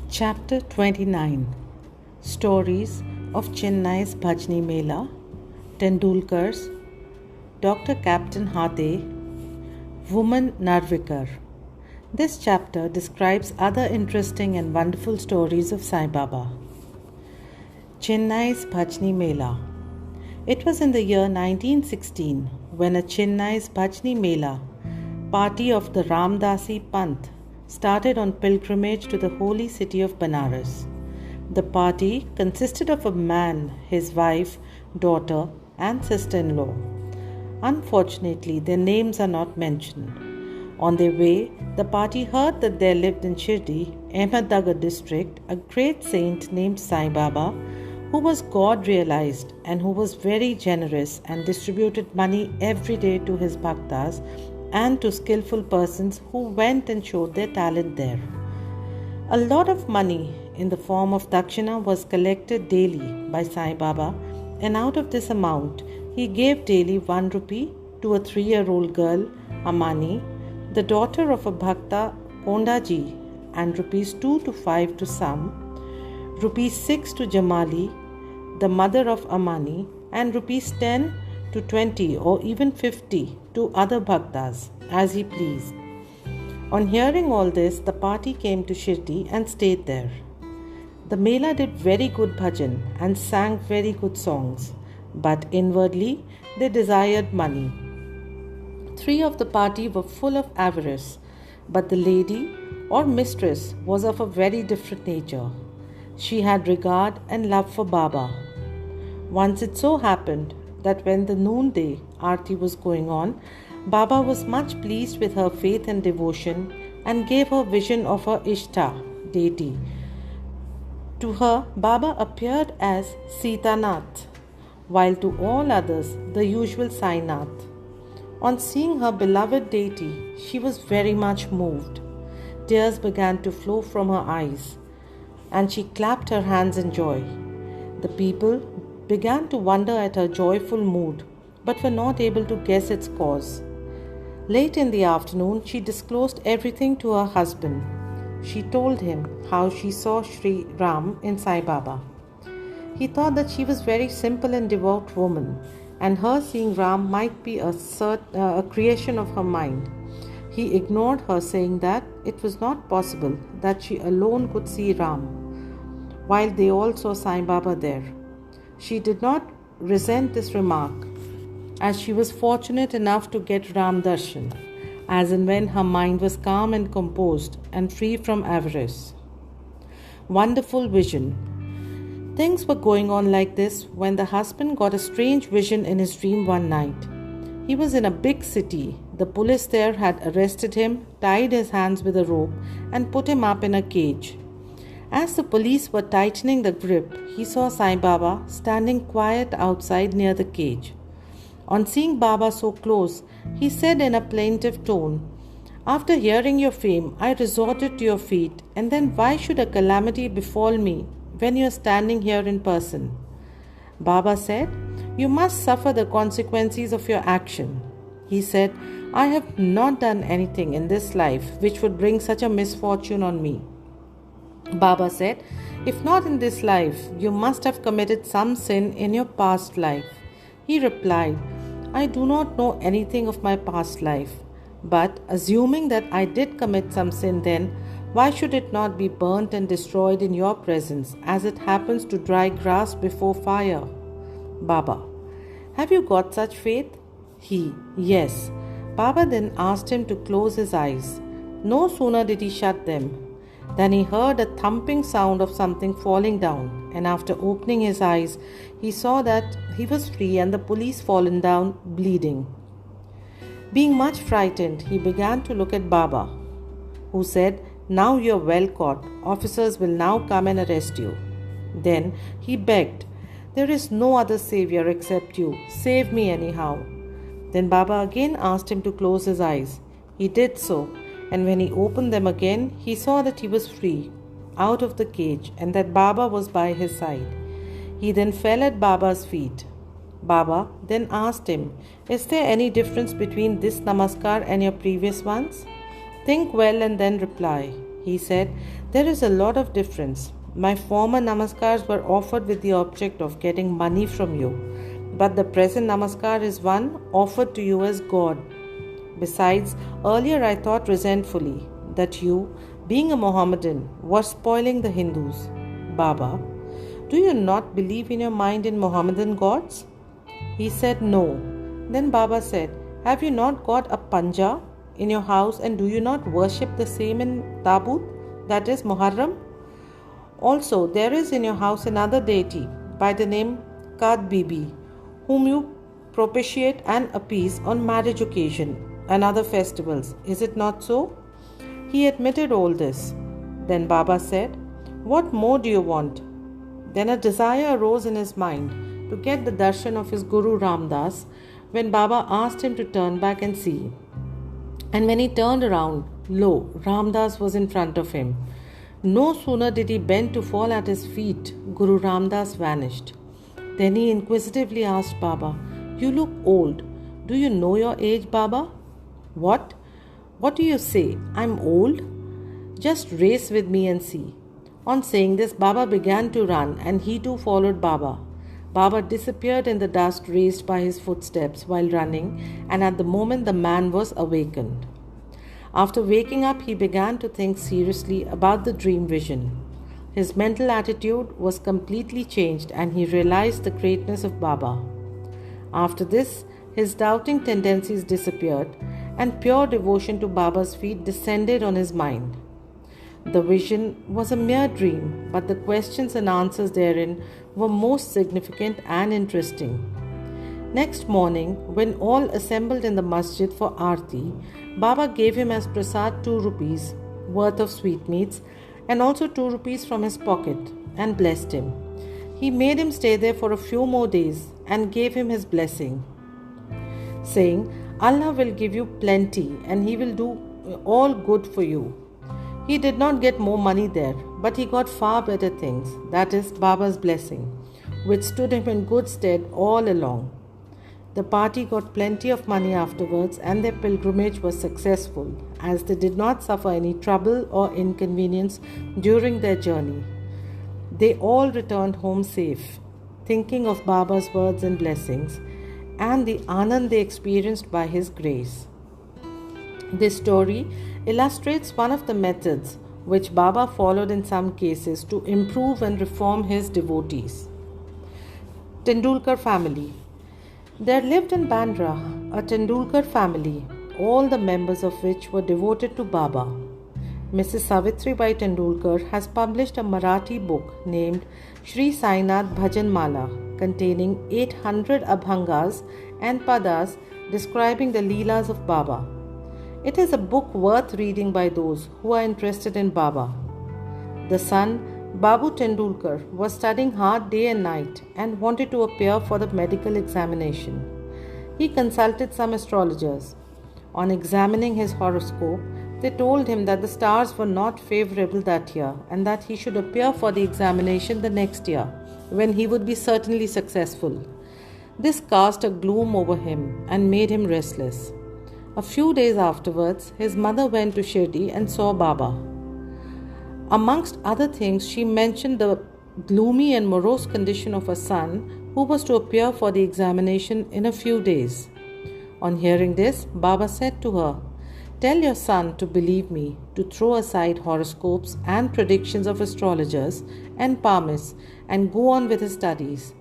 Chapter 29 Stories of Chennai's Bhajni Mela, Tendulkar's, Dr. Captain Hate, Woman Narvikar. This chapter describes other interesting and wonderful stories of Sai Baba. Chennai's Bhajni Mela. It was in the year 1916 when a Chennai's Bhajni Mela, party of the Ramdasi Panth, started on pilgrimage to the holy city of Banaras. The party consisted of a man, his wife, daughter, and sister-in-law. Unfortunately, their names are not mentioned. On their way, the party heard that there lived in Shirdi, Ahmednagar district, a great saint named Sai Baba, who was God-realized and who was very generous and distributed money every day to his bhaktas and to skillful persons who went and showed their talent there. A lot of money in the form of dakshina was collected daily by Sai Baba, and out of this amount, he gave daily 1 rupee to a 3-year-old girl, Amani, the daughter of a bhakta, Pondaji, and rupees 2 to 5 to some, rupees 6 to Jamali, the mother of Amani, and rupees 10 to 20 or even 50 to other bhaktas, as he pleased. On hearing all this, the party came to Shirdi and stayed there. The Mela did very good bhajan and sang very good songs, but inwardly they desired money. 3 of the party were full of avarice, but the lady or mistress was of a very different nature. She had regard and love for Baba. Once it so happened that when the noonday aarti was going on, Baba was much pleased with her faith and devotion and gave her vision of her Ishta, deity. To her, Baba appeared as Sitanath, while to all others the usual Sainath. On seeing her beloved deity, she was very much moved. Tears began to flow from her eyes, and she clapped her hands in joy. The people began to wonder at her joyful mood, but were not able to guess its cause. Late in the afternoon, she disclosed everything to her husband. She told him how she saw Sri Ram in Sai Baba. He thought that she was very simple and devout woman, and her seeing Ram might be a creation of her mind. He ignored her, saying that it was not possible that she alone could see Ram, while they all saw Sai Baba there. She did not resent this remark, as she was fortunate enough to get Ram Darshan, as and when her mind was calm and composed and free from avarice. Wonderful vision. Things were going on like this when the husband got a strange vision in his dream one night. He was in a big city. The police there had arrested him, tied his hands with a rope, and put him up in a cage. As the police were tightening the grip, he saw Sai Baba standing quiet outside near the cage. On seeing Baba so close, he said in a plaintive tone, "After hearing your fame, I resorted to your feet, and then why should a calamity befall me when you are standing here in person?" Baba said, "You must suffer the consequences of your action." He said, "I have not done anything in this life which would bring such a misfortune on me." Baba said, "If not in this life, you must have committed some sin in your past life." He replied, "I do not know anything of my past life, but assuming that I did commit some sin then, why should it not be burnt and destroyed in your presence, as it happens to dry grass before fire?" Baba: "Have you got such faith?" He: "Yes." Baba then asked him to close his eyes. No sooner did he shut them than he heard a thumping sound of something falling down, and after opening his eyes, he saw that he was free and the police fallen down, bleeding. Being much frightened, he began to look at Baba, who said, "Now you are well caught. Officers will now come and arrest you." Then he begged, "There is no other savior except you. Save me anyhow." Then Baba again asked him to close his eyes. He did so, and when he opened them again, he saw that he was free, out of the cage, and that Baba was by his side. He then fell at Baba's feet. Baba then asked him, "Is there any difference between this namaskar and your previous ones? Think well and then reply." He said, "There is a lot of difference. My former namaskars were offered with the object of getting money from you, but the present namaskar is one offered to you as God. Besides, earlier I thought resentfully that you, being a Mohammedan, were spoiling the Hindus. Baba, do you not believe in your mind in Mohammedan gods?" He said, "No." Then Baba said, "Have you not got a panja in your house, and do you not worship the same in Tabut, that is Muharram? Also, there is in your house another deity by the name Kad Bibi, whom you propitiate and appease on marriage occasion and other festivals. Is it not so?" He admitted all this. Then Baba said, "What more do you want?" Then a desire arose in his mind to get the darshan of his Guru Ramdas, when Baba asked him to turn back and see. And when he turned around, lo, Ramdas was in front of him. No sooner did he bend to fall at his feet, Guru Ramdas vanished. Then he inquisitively asked Baba, "You look old. Do you know your age, Baba?" "What? What do you say? I'm old? Just race with me and see." On saying this, Baba began to run, and he too followed Baba. Baba disappeared in the dust raised by his footsteps while running, and at the moment the man was awakened. After waking up, he began to think seriously about the dream vision. His mental attitude was completely changed, and he realized the greatness of Baba. After this, his doubting tendencies disappeared, and pure devotion to Baba's feet descended on his mind. The vision was a mere dream, but the questions and answers therein were most significant and interesting. Next morning, when all assembled in the masjid for Aarti, Baba gave him as prasad 2 rupees worth of sweetmeats and also 2 rupees from his pocket and blessed him. He made him stay there for a few more days and gave him his blessing, saying, "Allah will give you plenty and He will do all good for you." He did not get more money there, but he got far better things, that is, Baba's blessing, which stood him in good stead all along. The party got plenty of money afterwards, and their pilgrimage was successful, as they did not suffer any trouble or inconvenience during their journey. They all returned home safe, thinking of Baba's words and blessings, and the anand they experienced by his grace. This story illustrates one of the methods which Baba followed in some cases to improve and reform his devotees. Tendulkar family. There lived in Bandra a Tendulkar family, all the members of which were devoted to Baba. Mrs. Savitri Bai Tendulkar has published a Marathi book named Shri Sainath Bhajan Mala, containing 800 abhangas and padas describing the Leelas of Baba. It is a book worth reading by those who are interested in Baba. The son, Babu Tendulkar, was studying hard day and night and wanted to appear for the medical examination. He consulted some astrologers. On examining his horoscope, they told him that the stars were not favorable that year and that he should appear for the examination the next year, when he would be certainly successful. This cast a gloom over him and made him restless. A few days afterwards, his mother went to Shirdi and saw Baba. Amongst other things, she mentioned the gloomy and morose condition of her son, who was to appear for the examination in a few days. On hearing this, Baba said to her, "Tell your son to believe me, to throw aside horoscopes and predictions of astrologers and palmists and go on with his studies.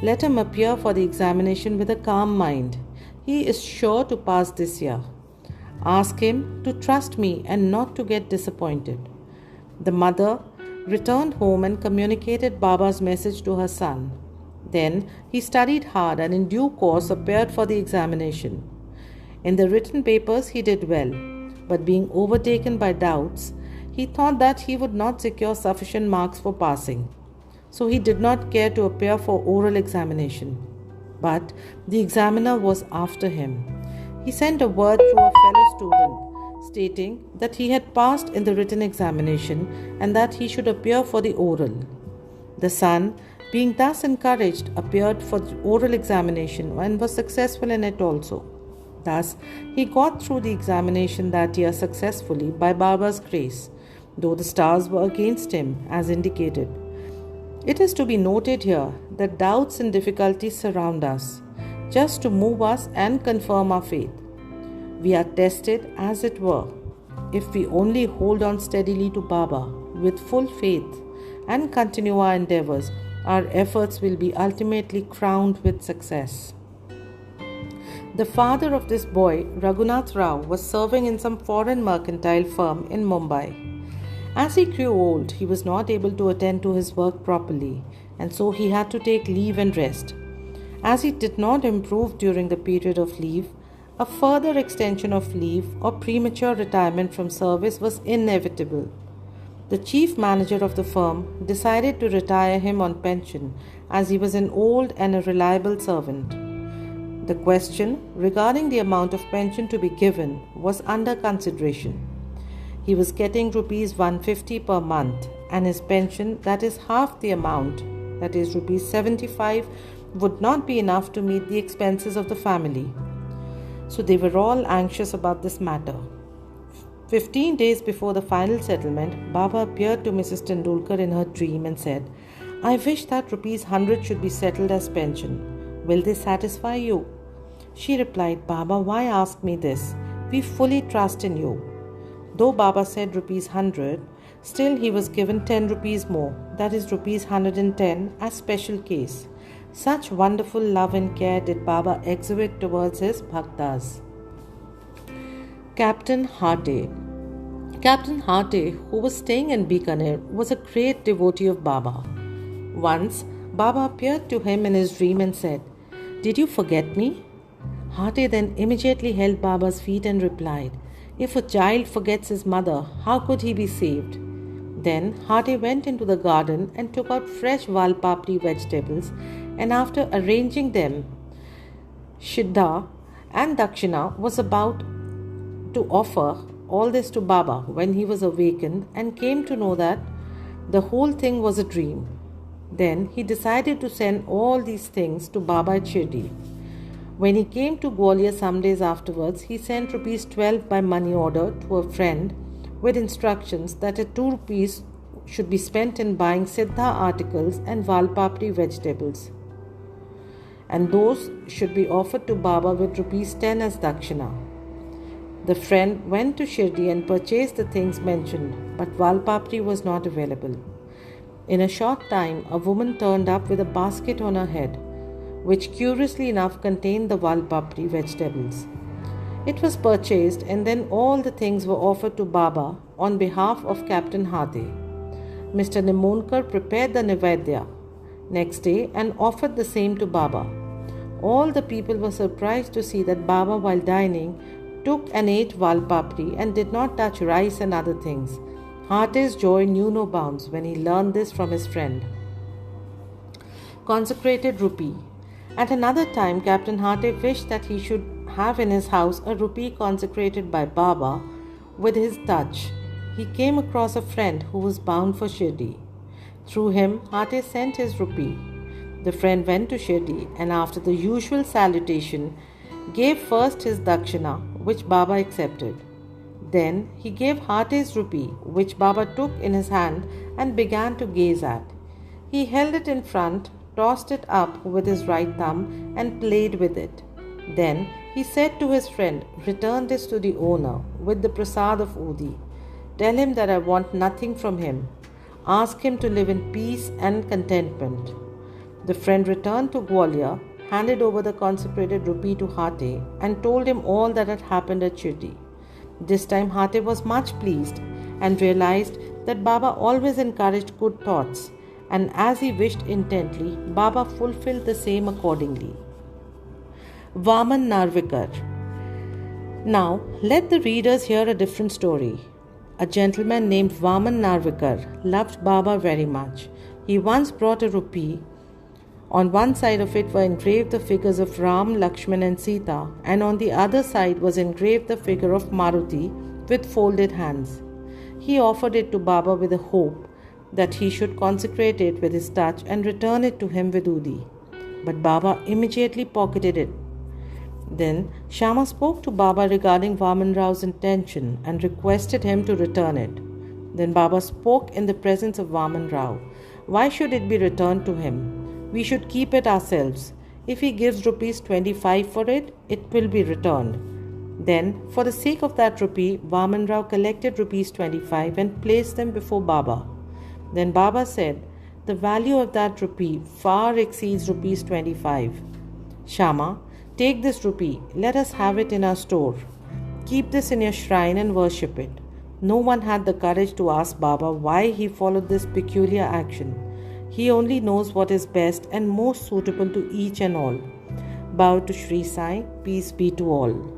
Let him appear for the examination with a calm mind. He is sure to pass this year. Ask him to trust me and not to get disappointed." The mother returned home and communicated Baba's message to her son. Then he studied hard and in due course appeared for the examination. In the written papers he did well, but being overtaken by doubts, he thought that he would not secure sufficient marks for passing. So he did not care to appear for oral examination. But the examiner was after him. He sent a word through a fellow student stating that he had passed in the written examination and that he should appear for the oral. The son, being thus encouraged, appeared for the oral examination and was successful in it also. Thus, he got through the examination that year successfully by Baba's grace. though the stars were against him, as indicated. It is to be noted here that doubts and difficulties surround us, just to move us and confirm our faith. We are tested, as it were. If we only hold on steadily to Baba with full faith and continue our endeavors, our efforts will be ultimately crowned with success. The father of this boy, Raghunath Rao, was serving in some foreign mercantile firm in Mumbai. As he grew old, he was not able to attend to his work properly, and so he had to take leave and rest. As he did not improve during the period of leave, a further extension of leave or premature retirement from service was inevitable. The chief manager of the firm decided to retire him on pension, as he was an old and a reliable servant. The question regarding the amount of pension to be given was under consideration. He was getting rupees 150 per month, and his pension, that is half the amount, that is rupees 75, would not be enough to meet the expenses of the family. So they were all anxious about this matter. 15 days before the final settlement, Baba appeared to Mrs. Tendulkar in her dream and said, "I wish that rupees 100 should be settled as pension. Will this satisfy you?" She replied, "Baba, why ask me this? We fully trust in you." Though Baba said rupees 100, still he was given 10 rupees more, that is rupees 110, as special case. Such wonderful love and care did Baba exhibit towards his bhaktas. Captain 𝙁𝙗𝙗𝙗. Captain 𝙁𝙗𝙗𝙗, who was staying in Bikaner, was a great devotee of Baba. Once, Baba appeared to him in his dream and said, "Did you forget me?" 𝙁𝙗𝙗𝙗 then immediately held Baba's feet and replied, "If a child forgets his mother, how could he be saved?" Then 𝙁𝙗𝙗𝙗 went into the garden and took out fresh 𝙒𝙬𝙗𝙗𝙗 vegetables, and after arranging them, Shraddha and Dakshina was about to offer all this to Baba when he was awakened and came to know that the whole thing was a dream. Then he decided to send all these things to Baba at Shirdi. When he came to Gwalior some days afterwards, he sent rupees 12 by money order to a friend with instructions that 2 rupees should be spent in buying Siddha articles and 𝙒𝙬𝙗𝙗𝙗 vegetables, and those should be offered to Baba with rupees 10 as Dakshina. The friend went to Shirdi and purchased the things mentioned, but 𝙒𝙬𝙗𝙗𝙗 was not available. In a short time, a woman turned up with a basket on her head, which curiously enough contained the 𝙒𝙬𝙗𝙗𝙗 vegetables. It was purchased, and then all the things were offered to Baba on behalf of Captain 𝙁𝙗𝙗𝙗. Mr. Nemonkar prepared the Nivedya next day and offered the same to Baba. All the people were surprised to see that Baba, while dining, took and ate 𝙒𝙬𝙗𝙗𝙗𝙗 and did not touch rice and other things. 𝙁𝙗𝙗𝙗's joy knew no bounds when he learned this from his friend. Consecrated rupee. At another time, Captain 𝙁𝙗𝙗𝙗 wished that he should have in his house a rupee consecrated by Baba with his touch. He came across a friend who was bound for Shirdi. Through him, 𝙁𝙗𝙗 sent his rupee. The friend went to Shirdi and after the usual salutation, gave first his Dakshina, which Baba accepted. Then he gave 𝙁𝙗𝙗𝙗's rupee, which Baba took in his hand and began to gaze at. He held it in front, tossed it up with his right thumb and played with it. Then he said to his friend, "Return this to the owner with the prasad of Udi. Tell him that I want nothing from him. Ask him to live in peace and contentment." The friend returned to Gwalior, handed over the consecrated rupee to 𝙁𝙗𝙗𝙗 and told him all that had happened at Shirdi. This time 𝙁𝙗𝙗𝙗 was much pleased and realized that Baba always encouraged good thoughts, and as he wished intently, Baba fulfilled the same accordingly. Vaman Narvikar. Now, let the readers hear a different story. A gentleman named Vaman Narvikar loved Baba very much. He once brought a rupee. On one side of it were engraved the figures of Ram, Lakshman and Sita, and on the other side was engraved the figure of Maruti with folded hands. He offered it to Baba with a hope that he should consecrate it with his touch and return it to him with Udi. But Baba immediately pocketed it. Then Shama spoke to Baba regarding Vaman Rao's intention and requested him to return it. Then Baba spoke in the presence of Vaman Rao. Why should it be returned to him? We should keep it ourselves. If he gives rupees 25 for it, it will be returned. Then, for the sake of that rupee, Vaman Rao collected rupees 25 and placed them before Baba. Then Baba said, the value of that rupee far exceeds rupees 25. Shama, take this rupee, let us have it in our store. Keep this in your shrine and worship it. No one had the courage to ask Baba why he followed this peculiar action. He only knows what is best and most suitable to each and all. Bow to Shri Sai, peace be to all.